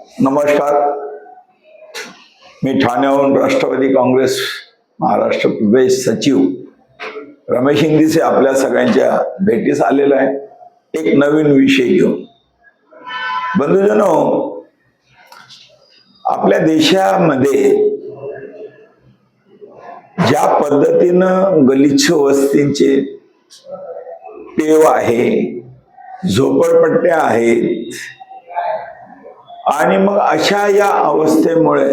नमस्कार. मी ठाण्याहून राष्ट्रवादी काँग्रेस महाराष्ट्र प्रदेश सचिव रमेश इंदिसे आपल्या सगळ्यांच्या भेटीस आलेला आहे एक नवीन विषय घेऊन. बंधूजनो, आपल्या देशामध्ये ज्या पद्धतीनं गलिच्छ वस्तींचे टेव आहे, झोपडपट्ट्या आहेत आणि मग अशा या अवस्थेमुळे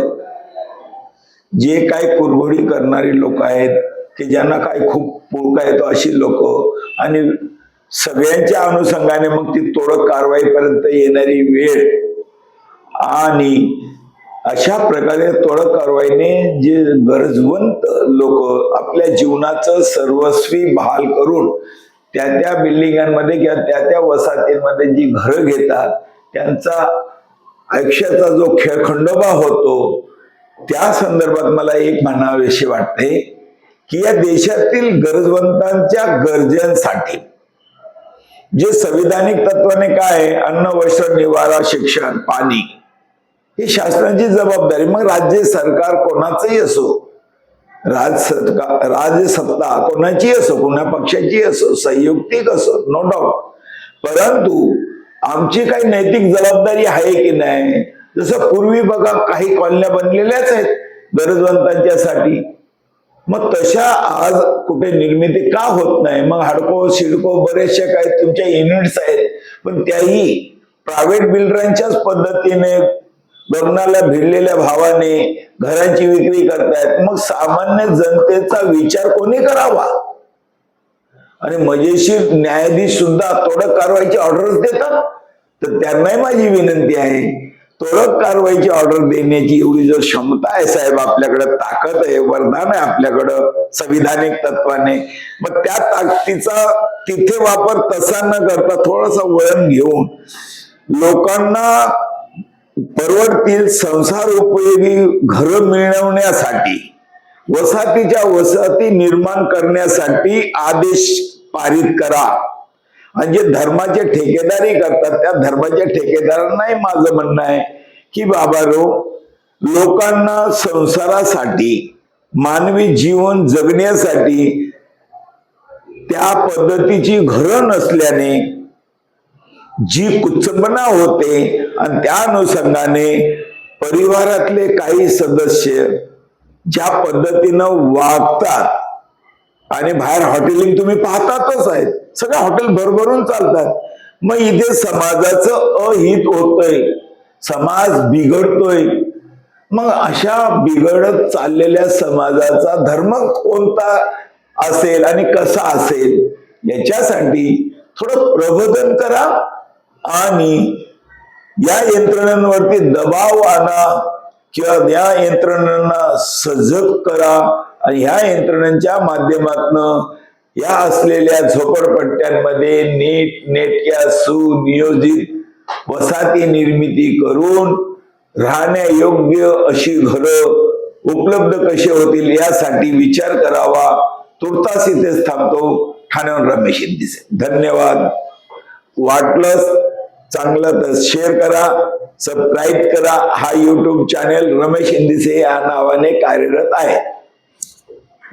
जे काही कुरघोडी करणारी लोक आहेत की ज्यांना काय खूप पुळका येतो अशी लोक आणि सगळ्यांच्या अनुषंगाने मग ती तोडक कारवाईपर्यंत येणारी वेळ आणि अशा प्रकारे तोडक कारवाईने जे गरजवंत लोक आपल्या जीवनाचं सर्वस्वी बहाल करून त्या बिल्डिंगांमध्ये किंवा त्या वसाहतींमध्ये जी घरं घेतात त्यांचा आयुष्याचा जो खेळखंडोबा होतो त्या संदर्भात मला एक म्हणावेशी वाटते की या देशातील गरजवंतांच्या गरजांसाठी जे संविधानिक तत्वाने काय अन्न, वस्त्र, निवारा, शिक्षण, पाणी ही शासनाची जबाबदारी. मग राज्य सरकार कोणाचंही असो, राज्यसत्ता कोणाची असो, कोणा पक्षाची असो, संयुक्तिक असो, नो डाऊट, परंतु आमची काही नैतिक जबाबदारी आहे की नाही. जसं पूर्वी बघा काही कॉलन्या बनलेल्याच आहेत गरजवंतांच्यासाठी, मग तशा आज कुठे निर्मिती का होत नाही. मग हाडको सिडको बरेचशा काही तुमच्या युनिट्स आहेत, पण त्याही प्रायव्हेट बिल्डरांच्याच पद्धतीने लग्नाला भिडलेल्या भावाने घरांची विक्री करतायत. मग सामान्य जनतेचा विचार कोणी करावा. आणि मजेशीर न्यायाधीश सुद्धा तोडक कारवाईची ऑर्डर देतात. तर त्यांनाही माझी विनंती आहे, तोडक कारवाईची ऑर्डर देण्याची एवढी जर क्षमता आहे साहेब, आपल्याकडे ताकद आहे, वरदान आहे आपल्याकडं संविधानिक तत्वाने, मग त्या ताकदीचा तिथे वापर तसा न करता थोडस वळण घेऊन लोकांना परवडतील संसार उपयोगी घर मिळवण्यासाठी वसाहतीच्या वसाहती निर्माण करण्यासाठी आदेश पारित करा. आणि जे धर्माचे ठेकेदारी करतात त्या धर्माच्या ठेकेदारांनाही माझं म्हणणं आहे की बाबारो, लोकांना संसारासाठी मानवी जीवन जगण्यासाठी त्या पद्धतीची घरं नसल्याने जी कुचंबना होते आणि त्या अनुषंगाने परिवारातले काही सदस्य ज्या पद्धतीनं वागतात आणि बाहेर हॉटेलिंग तुम्ही पाहतातच आहेत, सगळे हॉटेल भरभरून चालतात. मग इथे समाजाचं अहित होतंय, समाज बिघडतोय. मग अशा बिघडत चाललेल्या समाजाचा धर्म कोणता असेल आणि कसा असेल याच्यासाठी थोडं प्रबोधन करा आणि या यंत्रणांवरती दबाव आणा किंवा या यंत्रणांना सजग करा आणि ह्या यंत्रणांच्या माध्यमातून या असलेल्या झोपडपट्ट्यांमध्ये नेटक्या सुनियोजित वसाहती निर्मिती करून राहण्यायोग्य अशी घरं उपलब्ध कशी होतील यासाठी विचार करावा. तुर्तास इथेच थांबतो. ठाण्याहून रमेश इंदिसे. धन्यवाद. वाटलंच चांगलं तर शेअर करा, सबस्क्राईब करा. हा YouTube चॅनेल रमेश इंदिसे या नावाने कार्यरत आहे.